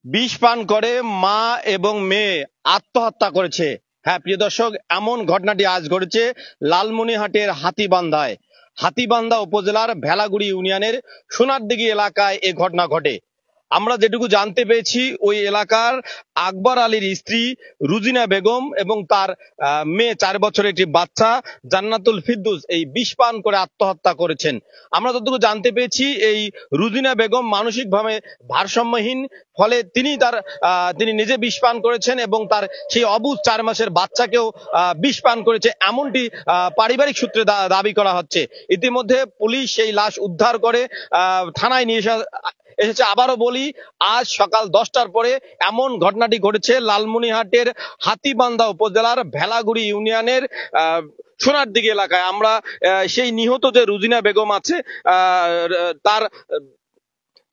বিষ পান করে মা এবং মেয়ে আত্মহত্যা করেছে। হ্যাঁ প্রিয় দর্শক, এমন ঘটনাটি আজ ঘটেছে লালমনিরহাটের হাতীবান্ধা উপজেলার ভেলাগুড়ি ইউনিয়নের সোনারদিঘি এলাকায় এ ঘটনা ঘটে। আমরা যেটুকু জানতে পেরেছি, ওই এলাকার আকবর আলীর স্ত্রী রুজিনা বেগম এবং তার মেয়ে 4 বছরের একটি বাচ্চা জান্নাতুল ফিরদৌস এই বিষ পান করে আত্মহত্যা করেছেন। আমরা যতটুকু জানতে পেরেছি, এই রুজিনা বেগম মানসিকভাবে ভারসাম্যহীন, ফলে তিনি নিজে বিষ পান করেছেন এবং তার সেই অবুঝ 4 মাসের বাচ্চাকেও বিষ পান করেছে, এমনটি পারিবারিক সূত্রে দাবি করা হচ্ছে। ইতিমধ্যে পুলিশ সেই লাশ উদ্ধার করে থানায় নিয়ে এসেছে। আবারও বলি, আজ সকাল 10টার পরে এমন ঘটনাটি ঘটেছে লালমনিরহাটের হাতীবান্ধা উপজেলার ভেলাগুড়ি ইউনিয়নের সোনারদিঘি এলাকায়। আমরা সেই নিহত যে রুজিনা বেগম আছে,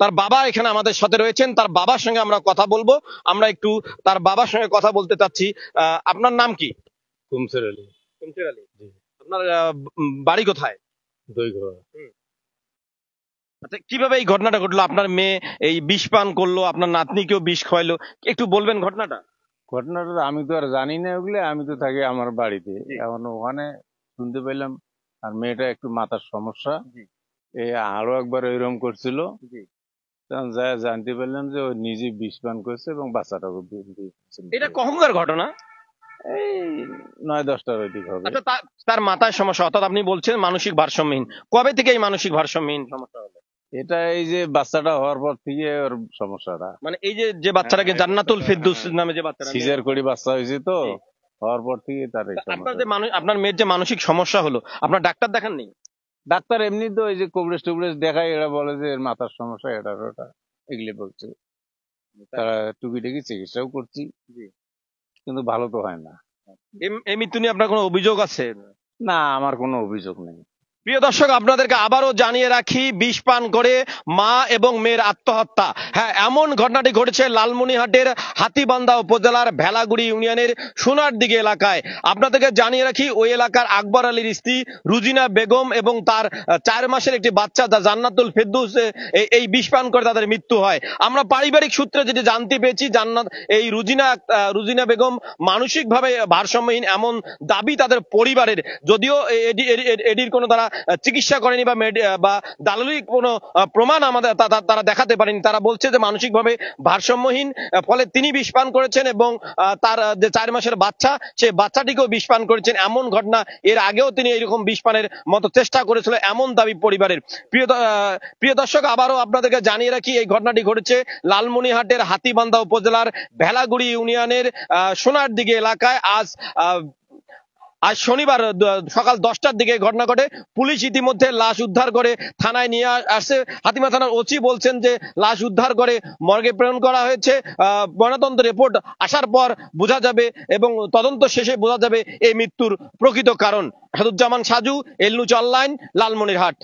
তার বাবা এখানে আমাদের সাথে রয়েছেন। তার বাবার সঙ্গে আমরা কথা বলবো। আমরা একটু তার বাবার সঙ্গে কথা বলতে চাচ্ছি। আপনার নাম কি? কুমসের আলী। কুমসের আলী। আপনার বাড়ি কোথায়? দইঘর। আচ্ছা, কিভাবে এই ঘটনাটা ঘটলো? আপনার মেয়ে এই বিষ পান করলো, আপনার নাতনিকেও বিষ খাওয়াইলো, একটু বলবেন ঘটনাটা? ঘটনাটা আমি তো আর জানি না ওগুলো, আমি তো থাকি আমার বাড়িতে। এখন ওখানে শুনতে পেলাম আর মেয়েটা একটু মাথার সমস্যা, এই আরো একবার এরকম করছিল। তখন যা জানতে পারলাম যে ও নিজে বিষ পান করছে এবং বাচ্চাটাকে দিয়েছে। এটা কখনকার ঘটনা? এই 9-10টার ওইদিক হবে। আচ্ছা, তার মাথায় সমস্যা, অর্থাৎ আপনি বলছেন মানসিক ভারসাম্যহীন। কবে থেকে এই মানসিক ভারসাম্যহীন সমস্যা হলো? এটা এই যে বাচ্চাটা হওয়ার পর থেকে ওর সমস্যাটা, মানে এই যে বাচ্চাটাকে জান্নাতুল ফিরদৌস নামে যে বাচ্চাটা সিজার করে বাচ্চা হয়েছে, তো হওয়ার পর থেকে তার আপনার মেয়ের যে মানসিক সমস্যা হলো, আপনার ডাক্তার দেখাননি? ডাক্তার এমনি তো ওই যে কবরেজ টুবরেজ দেখায়, এরা বলে যে এর মাথার সমস্যা, এটা ওটা এগুলি বলছে। তারা টুকিটাকি চিকিৎসাও করছি, কিন্তু ভালো তো হয় না। এই মৃত্যু নিয়ে আপনার কোনো অভিযোগ আছে? না, আমার কোনো অভিযোগ নেই। প্রিয় দর্শক, আপনাদেরকে আবারও জানিয়ে রাখি, বিষ পান করে মা এবং মেয়ের আত্মহত্যা। হ্যাঁ, এমন ঘটনাটি ঘটেছে লালমনিরহাটের হাতীবান্ধা উপজেলার ভেলাগুড়ি ইউনিয়নের সোনারদিঘি এলাকায়। আপনাদেরকে জানিয়ে রাখি, ওই এলাকার আকবর আলীর স্ত্রী রুজিনা বেগম এবং তার 4 মাসের একটি বাচ্চা জান্নাতুল ফিরদৌস এই বিষ পান করে তাদের মৃত্যু হয়। আমরা পারিবারিক সূত্রে যেটি জানতে পেরেছি, এই রুজিনা বেগম মানসিকভাবে ভারসাম্যহীন, এমন দাবি তাদের পরিবারের। যদিও এটির কোনো তারা চিকিৎসা করেনি বা দালালিক কোনো প্রমাণ আমাদের তারা দেখাতে পারেনি। তারা বলছে যে মানসিকভাবে ভারসাম্যহীন, ফলে তিনি বিষ পান করেছেন এবং তার যে 4 মাসের বাচ্চা, সেই বাচ্চাটিকেও বিষ পান করেছেন। এমন ঘটনা এর আগেও তিনি এইরকম বিষ পানের মতো চেষ্টা করেছিল, এমন দাবি পরিবারের। প্রিয় দর্শক, আবারও আপনাদেরকে জানিয়ে রাখি, এই ঘটনাটি ঘটেছে লালমনিরহাটের হাতীবান্ধা উপজেলার ভেলাগুড়ি ইউনিয়নের সোনারদিঘি এলাকায়। আজ শনিবার সকাল 10টার দিকে ঘটনা ঘটে। পুলিশ ইতিমধ্যে লাশ উদ্ধার করে থানায় নিয়ে আসছে। হাতিমা থানার ওসি বলছেন যে লাশ উদ্ধার করে মর্গে প্রেরণ করা হয়েছে। ময়নাতদন্ত রিপোর্ট আসার পর বোঝা যাবে এবং তদন্ত শেষে বোঝা যাবে এই মৃত্যুর প্রকৃত কারণ। আসাদুজ্জামান সাজু, এল নিউজ অনলাইন, লালমনিরহাট।